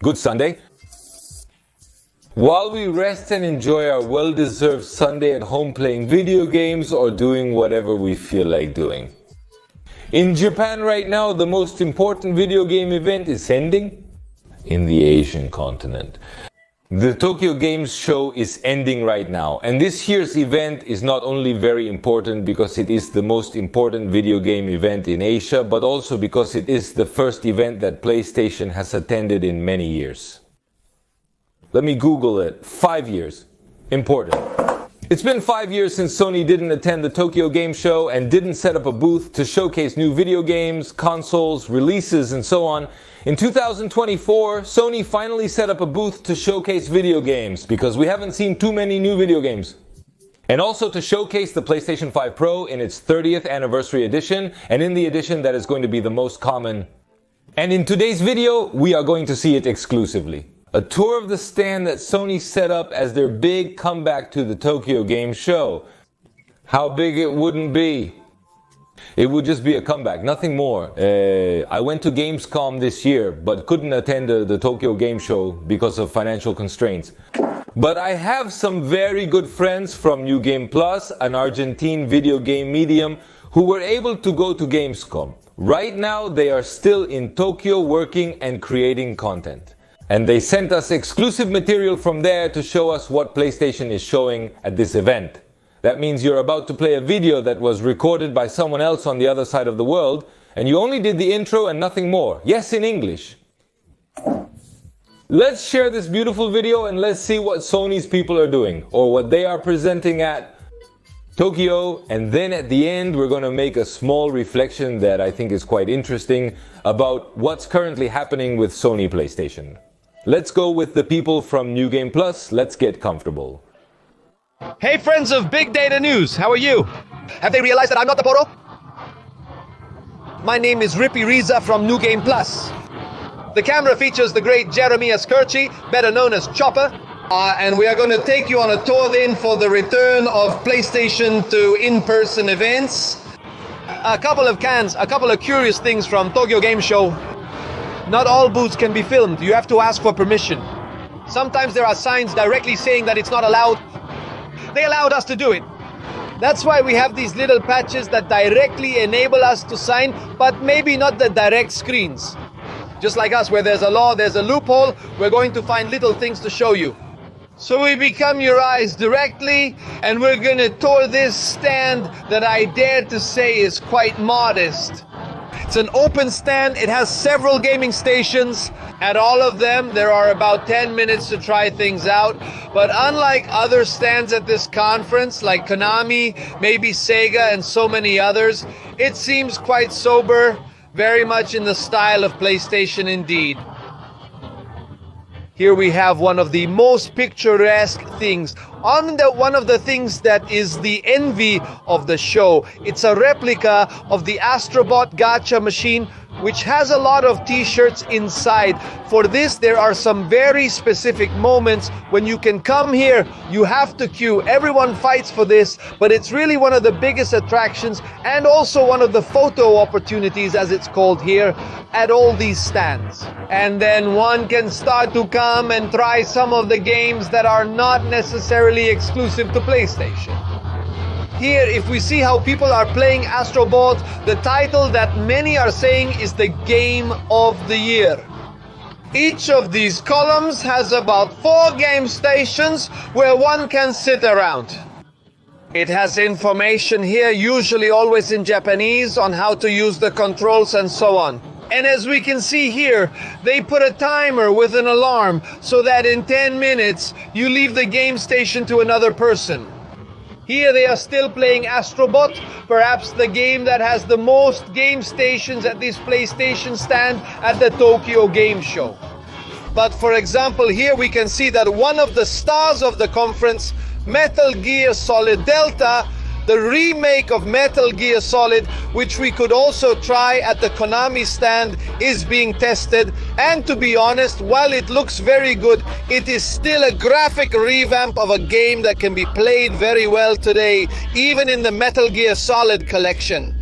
Good Sunday. While we rest and enjoy our well-deserved Sunday at home playing video games or doing whatever we feel like doing. In Japan right now, the most important video game event is ending in the Asian continent. The Tokyo Games Show is ending right now, and this year's event is not only very important because it is the most important video game event in Asia, but also because it is the first event that PlayStation has attended in many years. Let me Google it. 5 years. Important. It's been 5 years since Sony didn't attend the Tokyo Game Show and didn't set up a booth to showcase new video games, consoles, releases, and so on. In 2024, Sony finally set up a booth to showcase video games, because we haven't seen too many new video games. And also to showcase the PlayStation 5 Pro in its 30th anniversary edition, and in the edition that is going to be the most common. And in today's video, we are going to see it exclusively. A tour of the stand that Sony set up as their big comeback to the Tokyo Game Show. How big it wouldn't be. It would just be a comeback, nothing more. I went to Gamescom this year, but couldn't attend the Tokyo Game Show because of financial constraints. But I have some very good friends from New Game Plus, an Argentine video game medium, who were able to go to Gamescom. Right now, they are still in Tokyo working and creating content. And they sent us exclusive material from there to show us what PlayStation is showing at this event. That means you're about to play a video that was recorded by someone else on the other side of the world, and you only did the intro and nothing more. Yes, in English. Let's share this beautiful video and let's see what Sony's people are doing, or what they are presenting at Tokyo. And then at the end, we're going to make a small reflection that I think is quite interesting about what's currently happening with Sony PlayStation. Let's go with the people from New Game Plus. Let's get comfortable. Hey friends of Big Data News, how are you? Have they realized that I'm not the Poro? My name is Rippy Riza from New Game Plus. The camera features the great Jeremias Kirchi, better known as Chopper. And we are going to take you on a tour then for the return of PlayStation to in-person events. A couple of curious things from Tokyo Game Show. Not all booths can be filmed, you have to ask for permission. Sometimes there are signs directly saying that it's not allowed. They allowed us to do it. That's why we have these little patches that directly enable us to sign, but maybe not the direct screens. Just like us, where there's a law, there's a loophole, we're going to find little things to show you. So we become your eyes directly, and we're gonna tour this stand that I dare to say is quite modest. It's an open stand, it has several gaming stations. At all of them, there are about 10 minutes to try things out. But unlike other stands at this conference, like Konami, maybe Sega, and so many others, it seems quite sober, very much in the style of PlayStation indeed. Here we have one of the most picturesque things. One of the things that is the envy of the show. It's a replica of the AstroBot gacha machine, which has a lot of t-shirts inside. For this, there are some very specific moments when you can come here. You have to queue. Everyone fights for this, but it's really one of the biggest attractions and also one of the photo opportunities, as it's called here, at all these stands. And then one can start to come and try some of the games that are not necessarily exclusive to PlayStation. Here, if we see how people are playing AstroBot, the title that many are saying is the Game of the Year. Each of these columns has about 4 game stations where one can sit around. It has information here, usually always in Japanese, on how to use the controls and so on. And as we can see here, they put a timer with an alarm so that in 10 minutes you leave the game station to another person. Here they are still playing AstroBot, perhaps the game that has the most game stations at this PlayStation stand at the Tokyo Game Show. But for example, here we can see that one of the stars of the conference, Metal Gear Solid Delta, the remake of Metal Gear Solid, which we could also try at the Konami stand, is being tested. And to be honest, while it looks very good, it is still a graphic revamp of a game that can be played very well today, even in the Metal Gear Solid collection.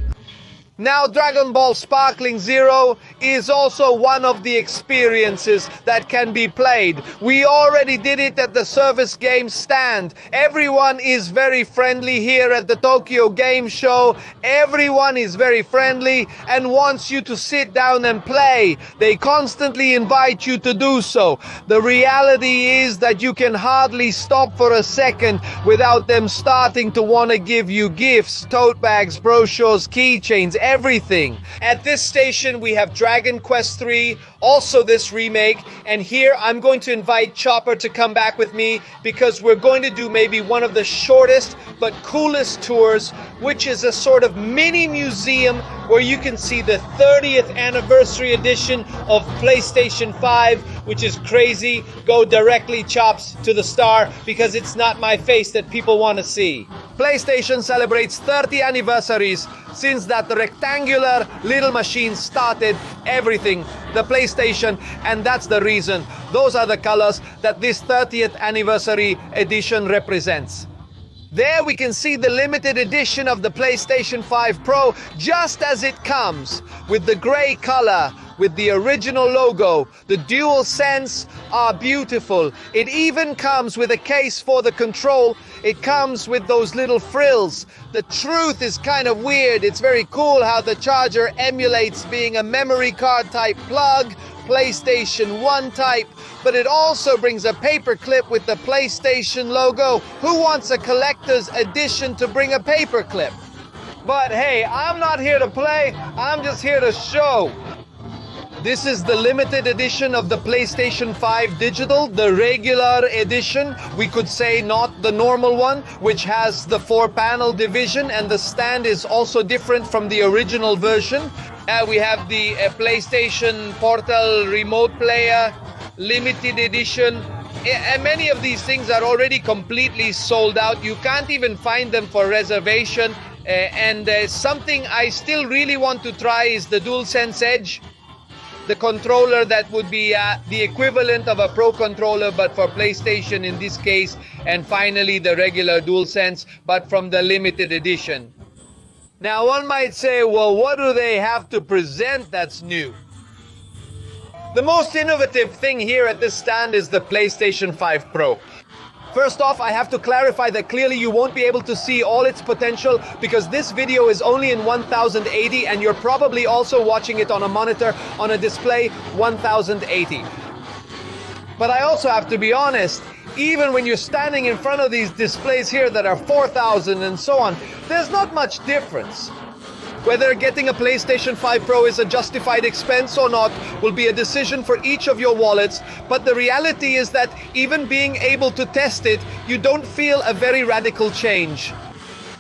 Now, Dragon Ball Sparkling Zero is also one of the experiences that can be played. We already did it at the Service Game stand. Everyone is very friendly here at the Tokyo Game Show. Everyone is very friendly and wants you to sit down and play. They constantly invite you to do so. The reality is that you can hardly stop for a second without them starting to want to give you gifts, tote bags, brochures, keychains, everything. At this station we have Dragon Quest III, also this remake, and here I'm going to invite Chopper to come back with me because we're going to do maybe one of the shortest but coolest tours, which is a sort of mini museum where you can see the 30th anniversary edition of PlayStation 5, which is crazy. Go directly, Chops, to the star because it's not my face that people want to see. PlayStation celebrates 30 anniversaries since that rectangular little machine started everything, the PlayStation, and that's the reason. Those are the colors that this 30th anniversary edition represents. There we can see the limited edition of the PlayStation 5 Pro just as it comes, with the gray color, with the original logo. The DualSense are beautiful. It even comes with a case for the control. It comes with those little frills. The truth is kind of weird. It's very cool how the charger emulates being a memory card type plug, PlayStation 1 type, but it also brings a paper clip with the PlayStation logo. Who wants a collector's edition to bring a paper clip? But hey, I'm not here to play, I'm just here to show. This is the limited edition of the PlayStation 5 Digital, the regular edition. We could say not the normal one, which has the 4-panel division, and the stand is also different from the original version. We have the PlayStation Portal Remote Player, limited edition. And many of these things are already completely sold out. You can't even find them for reservation. And something I still really want to try is the DualSense Edge. The controller that would be the equivalent of a Pro controller, but for PlayStation in this case. And finally, the regular DualSense, but from the limited edition. Now, one might say, well, what do they have to present that's new? The most innovative thing here at this stand is the PlayStation 5 Pro. First off, I have to clarify that clearly you won't be able to see all its potential because this video is only in 1080 and you're probably also watching it on a monitor on a display 1080. But I also have to be honest, even when you're standing in front of these displays here that are 4000 and so on, there's not much difference. Whether getting a PlayStation 5 Pro is a justified expense or not will be a decision for each of your wallets, but the reality is that even being able to test it, you don't feel a very radical change.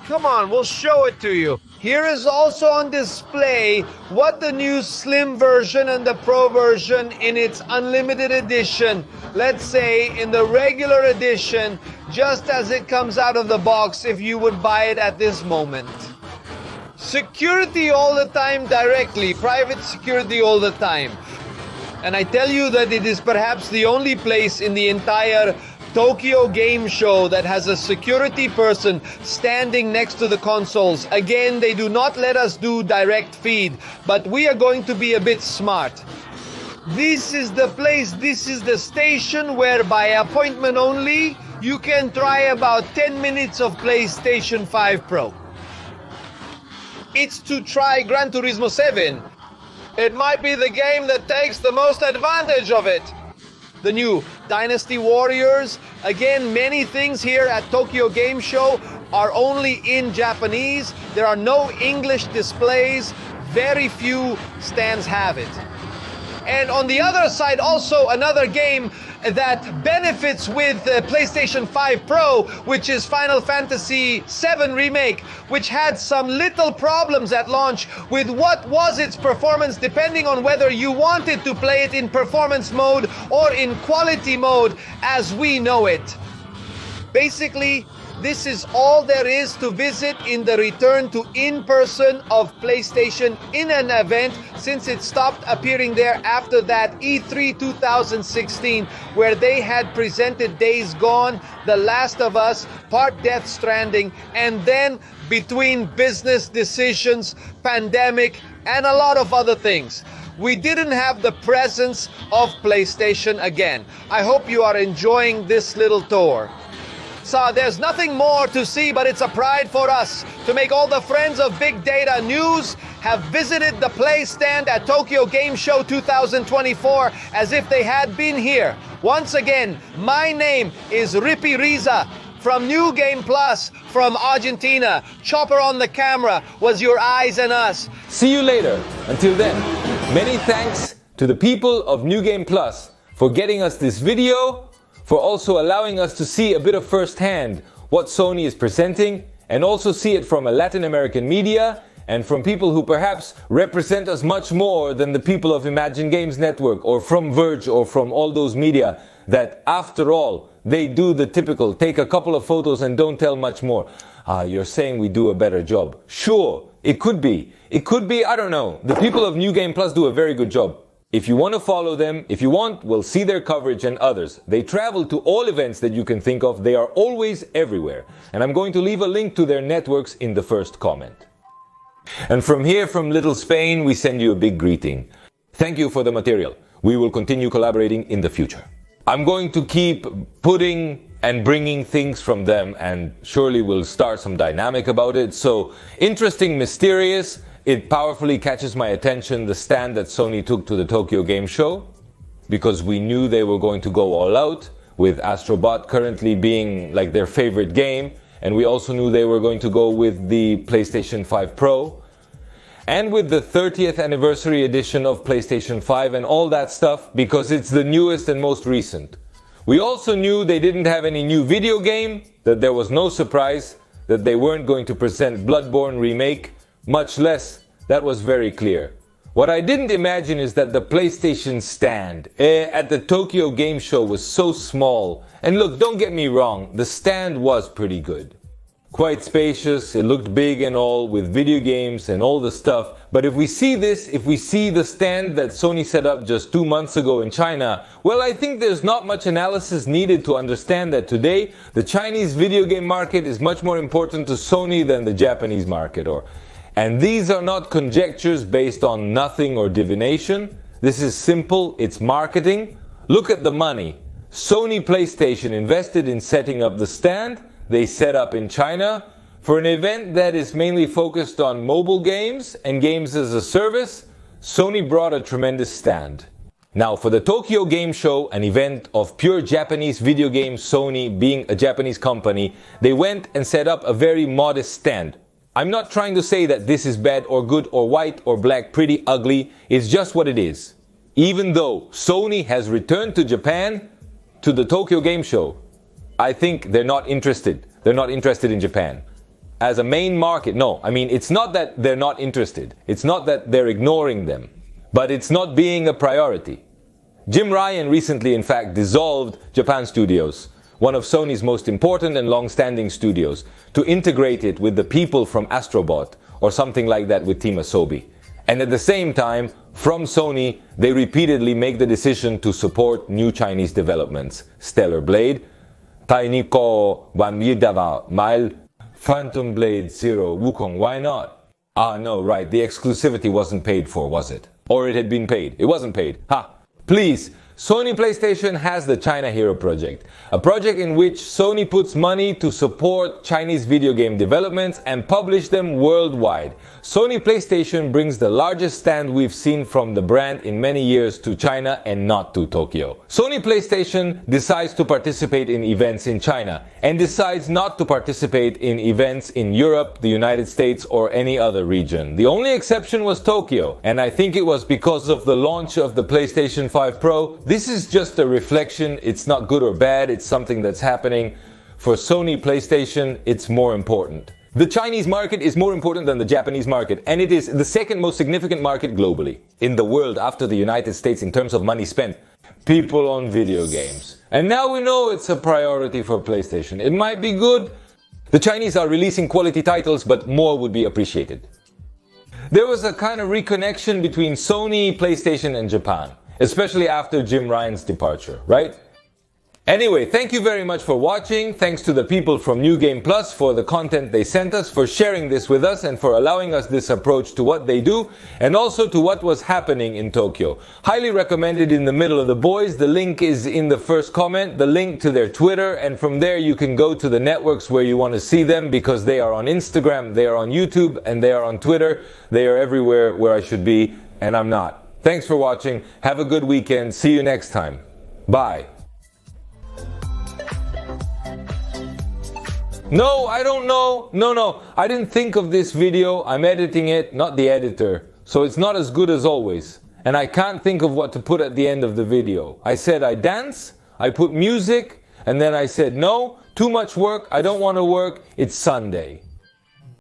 Come on, we'll show it to you. Here is also on display what the new Slim version and the Pro version in its unlimited edition, let's say in the regular edition, just as it comes out of the box if you would buy it at this moment. Security all the time directly, private security all the time. And I tell you that it is perhaps the only place in the entire Tokyo Game Show that has a security person standing next to the consoles. Again, they do not let us do direct feed, but we are going to be a bit smart. This is the place, this is the station where by appointment only, you can try about 10 minutes of PlayStation 5 Pro. It's to try Gran Turismo 7. It might be the game that takes the most advantage of it. The new Dynasty Warriors. Again, many things here at Tokyo Game Show are only in Japanese. There are no English displays. Very few stands have it. And on the other side, also another game that benefits with PlayStation 5 Pro, which is Final Fantasy VII Remake, which had some little problems at launch with what was its performance, depending on whether you wanted to play it in performance mode or in quality mode as we know it. Basically, this is all there is to visit in the return to in-person of PlayStation in an event, since it stopped appearing there after that E3 2016, where they had presented Days Gone, The Last of Us, part Death Stranding, and then between business decisions, pandemic, and a lot of other things, we didn't have the presence of PlayStation again. I hope you are enjoying this little tour. So there's nothing more to see, but it's a pride for us to make all the friends of Big Data News have visited the Play stand at Tokyo Game Show 2024 as if they had been here. Once again, my name is Rippy Riza from New Game Plus from Argentina. Chopper on the camera was your eyes and us. See you later. Until then, many thanks to the people of New Game Plus for getting us this video, for also allowing us to see a bit of firsthand what Sony is presenting, and also see it from a Latin American media and from people who perhaps represent us much more than the people of Imagine Games Network or from Verge or from all those media that, after all, they do the typical take a couple of photos and don't tell much more. You're saying we do a better job. Sure, it could be. It could be, I don't know. The people of New Game Plus do a very good job. If you want to follow them, if you want, we'll see their coverage and others. They travel to all events that you can think of. They are always everywhere. And I'm going to leave a link to their networks in the first comment. And from here, from Little Spain, we send you a big greeting. Thank you for the material. We will continue collaborating in the future. I'm going to keep putting and bringing things from them, and surely we'll start some dynamic about it. So, interesting, mysterious. It powerfully catches my attention, the stand that Sony took to the Tokyo Game Show, because we knew they were going to go all out, with AstroBot currently being like their favorite game, and we also knew they were going to go with the PlayStation 5 Pro, and with the 30th anniversary edition of PlayStation 5 and all that stuff, because it's the newest and most recent. We also knew they didn't have any new video game, that there was no surprise, that they weren't going to present Bloodborne Remake, much less, that was very clear. What I didn't imagine is that the PlayStation stand at the Tokyo Game Show was so small. And look, don't get me wrong, the stand was pretty good. Quite spacious, it looked big and all, with video games and all the stuff. But if we see this, if we see the stand that Sony set up just 2 months ago in China, well, I think there's not much analysis needed to understand that today the Chinese video game market is much more important to Sony than the Japanese market. And these are not conjectures based on nothing or divination. This is simple, it's marketing. Look at the money. Sony PlayStation invested in setting up the stand. They set up in China for an event that is mainly focused on mobile games and games as a service. Sony brought a tremendous stand. Now, for the Tokyo Game Show, an event of pure Japanese video games, Sony being a Japanese company, they went and set up a very modest stand. I'm not trying to say that this is bad or good or white or black, pretty, ugly. It's just what it is. Even though Sony has returned to Japan, to the Tokyo Game Show, I think they're not interested. They're not interested in Japan. As a main market, no. I mean, it's not that they're not interested. It's not that they're ignoring them. But it's not being a priority. Jim Ryan recently, in fact, dissolved Japan Studios, one of Sony's most important and long-standing studios, to integrate it with the people from AstroBot, or something like that with Team Asobi. And at the same time, from Sony, they repeatedly make the decision to support new Chinese developments. Stellar Blade, Tainiko Wamidawa Mile, Phantom Blade Zero Wukong, why not? No, right, the exclusivity wasn't paid for, was it? Or it had been paid. It wasn't paid. Please, Sony PlayStation has the China Hero project, a project in which Sony puts money to support Chinese video game developments and publish them worldwide. Sony PlayStation brings the largest stand we've seen from the brand in many years to China and not to Tokyo. Sony PlayStation decides to participate in events in China and decides not to participate in events in Europe, the United States, or any other region. The only exception was Tokyo, and I think it was because of the launch of the PlayStation 5 Pro. This is just a reflection. It's not good or bad. It's something that's happening. For Sony PlayStation, it's more important. The Chinese market is more important than the Japanese market, and it is the second most significant market globally in the world after the United States in terms of money spent. People on video games. And now we know it's a priority for PlayStation. It might be good, The Chinese are releasing quality titles, but more would be appreciated. There was a kind of reconnection between Sony, PlayStation, and Japan, especially after Jim Ryan's departure, right? Anyway, thank you very much for watching. Thanks to the people from New Game Plus for the content they sent us, for sharing this with us, and for allowing us this approach to what they do, and also to what was happening in Tokyo. Highly recommended in the middle of the boys. The link is in the first comment, the link to their Twitter, and from there you can go to the networks where you want to see them, because they are on Instagram, they are on YouTube, and they are on Twitter. They are everywhere where I should be, and I'm not. Thanks for watching. Have a good weekend. See you next time. Bye. No, I don't know. No, I didn't think of this video. I'm editing it, not the editor. So it's not as good as always. And I can't think of what to put at the end of the video. I said I dance, I put music, and then I said no, too much work, I don't want to work, it's Sunday.